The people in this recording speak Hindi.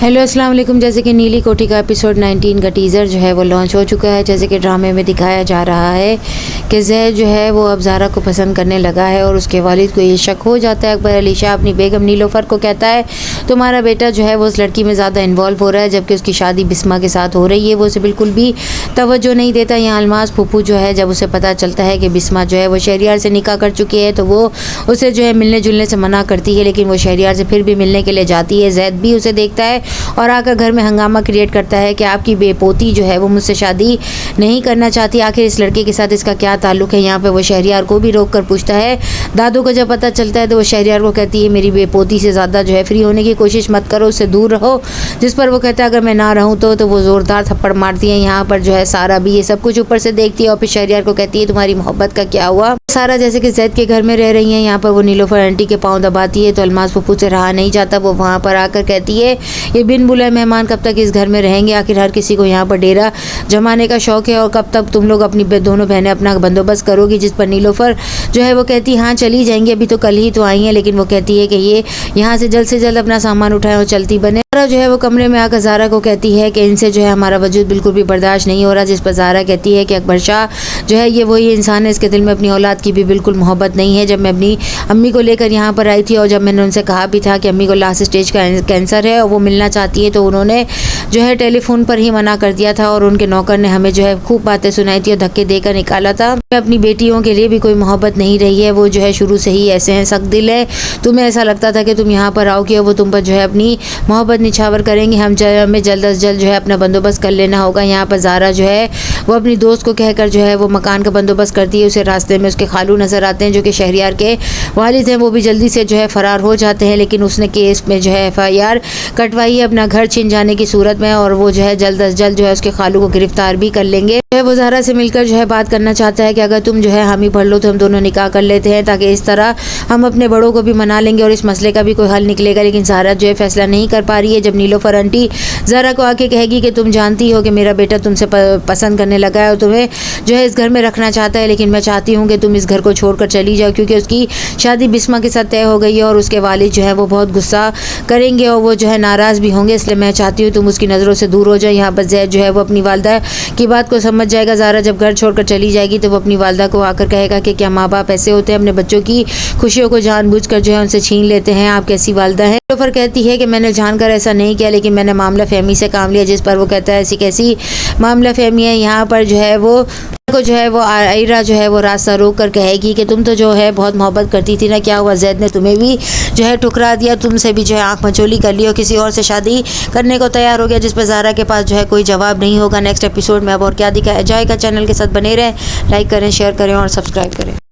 हेलो अस्सलाम वालेकुम। जैसे कि नीली कोठी का एपिसोड 19 का टीज़र जो है वो लॉन्च हो चुका है। जैसे कि ड्रामे में दिखाया जा रहा है कि ज़ैद जो है वो अब ज़ारा को पसंद करने लगा है और उसके वालिद को ये शक हो जाता है। अकबर अली शाह अपनी बेगम नीलोफ़र को कहता है तुम्हारा बेटा जो है वो उस लड़की में ज़्यादा इन्वॉल्व हो रहा है, जबकि उसकी शादी बिस्मा के साथ हो रही है। वो उसे बिल्कुल भी तवज्जो नहीं देता। यहाँ अलमास फूफू जो है जब उसे पता चलता है कि बिस्मा जो है वो शहरियार से निकाह कर चुकी है तो वो उसे जो है मिलने जुलने से मना करती है, लेकिन वो शहरियार से फिर भी मिलने के लिए जाती है। ज़ैद भी उसे देखता है और आकर घर में हंगामा क्रिएट करता है कि आपकी बेपोती जो है वो मुझसे शादी नहीं करना चाहती, आखिर इस लड़के के साथ इसका क्या ताल्लुक है। यहाँ पे वो शहरियार को भी रोक कर पूछता है। दादू को जब पता चलता है तो वो शहरियार को कहती है मेरी बेपोती से ज़्यादा जो है फ्री होने की कोशिश मत करो, उससे दूर रहो। जिस पर वो कहता है अगर मैं ना रहूँ तो वो ज़ोरदार थप्पड़ मारती है। यहाँ पर जो है सारा भी ये सब कुछ ऊपर से देखती है और फिर शहरियार को कहती है तुम्हारी मोहब्बत का क्या हुआ। सारा जैसे कि ज़ैद के घर में रह रही है, यहाँ पर वो नीलोफ़र आंटी के पाँव दबाती है तो अलमास फूफू से रहा नहीं जाता। वो वहाँ पर आकर कहती है ये बिन बुलाए मेहमान कब तक इस घर में रहेंगे, आखिर हर किसी को यहाँ पर डेरा जमाने का शौक है और कब तक तुम लोग अपनी दोनों बहनें अपना बंदोबस्त करोगी। जिस पर नीलोफ़र जो है वो कहती हाँ चली जाएंगी, अभी तो कल ही तो आई हैं, लेकिन वो कहती है कि ये यहाँ से जल्द अपना सामान उठाएं और चलती बने। ज़ारा जो है वो कमरे में आकर ज़ारा को कहती है कि इनसे जो है हमारा वजूद बिल्कुल भी बर्दाश्त नहीं हो रहा। जिस पर ज़ारा कहती है कि अकबर शाह जो है ये वही इंसान है, इसके दिल में अपनी औलाद की भी बिल्कुल मोहब्बत नहीं है। जब मैं अपनी अम्मी को लेकर यहाँ पर आई थी और जब मैंने उनसे कहा भी था कि अम्मी को लास्ट स्टेज का कैंसर है और वो मिलना चाहती है तो उन्होंने जो है टेलीफोन पर ही मना कर दिया था और उनके नौकर ने हमें जो है खूब बातें सुनाई थी और धक्के देकर निकाला था। अपनी बेटियों के लिए भी कोई मोहब्बत नहीं रही है, वो जो है शुरू से ही ऐसे हैं, सख्त दिल है। तुम्हें ऐसा लगता था कि तुम यहाँ पर आओगे और वो तुम पर जो है अपनी मोहब्बत निछावर करेंगे। हमें जल्द अज जल्द जो है अपना बंदोबस्त कर लेना होगा। यहाँ पर ज़ारा जो है वो अपनी दोस्त को कहकर जो है वो मकान का बंदोबस्त करती है। उसे रास्ते में उसके खालू नज़र आते हैं जो कि शहरियार के वालिद हैं। वो भी जल्दी से जो है फ़रार हो जाते हैं, लेकिन उसने केस में जो है FIR कटवाई है अपना घर छीन जाने की सूरत में और वो जो है जल्द अज जल्द जो है उसके खालू को गिरफ्तार भी कर लेंगे। वो ज़ारा से मिलकर जो है बात करना चाहता है कि अगर तुम जो है हामी भर लो तो हम दोनों निकाह कर लेते हैं, ताकि इस तरह हम अपने बड़ों को भी मना लेंगे और इस मसले का भी कोई हल निकलेगा। लेकिन ज़ारा जो है फैसला नहीं कर पा रही है। जब नीलोफ़र आंटी ज़ारा को आके कहेगी कि तुम जानती हो कि मेरा बेटा तुमसे पसंद करने लगा है और तुम्हें जो है इस घर में रखना चाहता है, लेकिन मैं चाहती हूँ कि तुम इस घर को छोड़कर चली जाओ क्योंकि उसकी शादी बिस्मा के साथ तय हो गई है और उसके वालिद जो है वो बहुत गुस्सा करेंगे और वो जो है नाराज़ भी होंगे, इसलिए मैं चाहती हूँ तुम उसकी नज़रों से दूर हो जाओ। यहाँ पर ज़ैद जो है वो अपनी वालदा की बात को समझ जाएगा। ज़ारा जब घर छोड़कर चली जाएगी तो वो अपनी वालदा को आकर कहेगा कि क्या माँ बाप ऐसे होते हैं, अपने बच्चों की खुशियों को जानबूझकर जो है उनसे छीन लेते हैं, आप कैसी वालदा हैं। नीलोफ़र कहती है कि मैंने जानकर ऐसा नहीं किया, लेकिन मैंने मामला फहमी से काम लिया। जिस पर वो कहता है ऐसी कैसी मामला फहमी है। यहाँ पर जो है वो जो है वो आयरा जो है वो रास्ता रोक कर कहेगी कि तुम तो जो है बहुत मोहब्बत करती थी ना, क्या हुआ ज़ैद ने तुम्हें भी जो है ठुकरा दिया, तुमसे भी जो है आंख मचोली कर ली और किसी और से शादी करने को तैयार हो गया। जिस पर ज़ारा के पास जो है कोई जवाब नहीं होगा। नेक्स्ट एपिसोड में अब और क्या दिखाया जाएगा। चैनल के साथ बने रहें, लाइक करें, शेयर करें और सब्सक्राइब करें।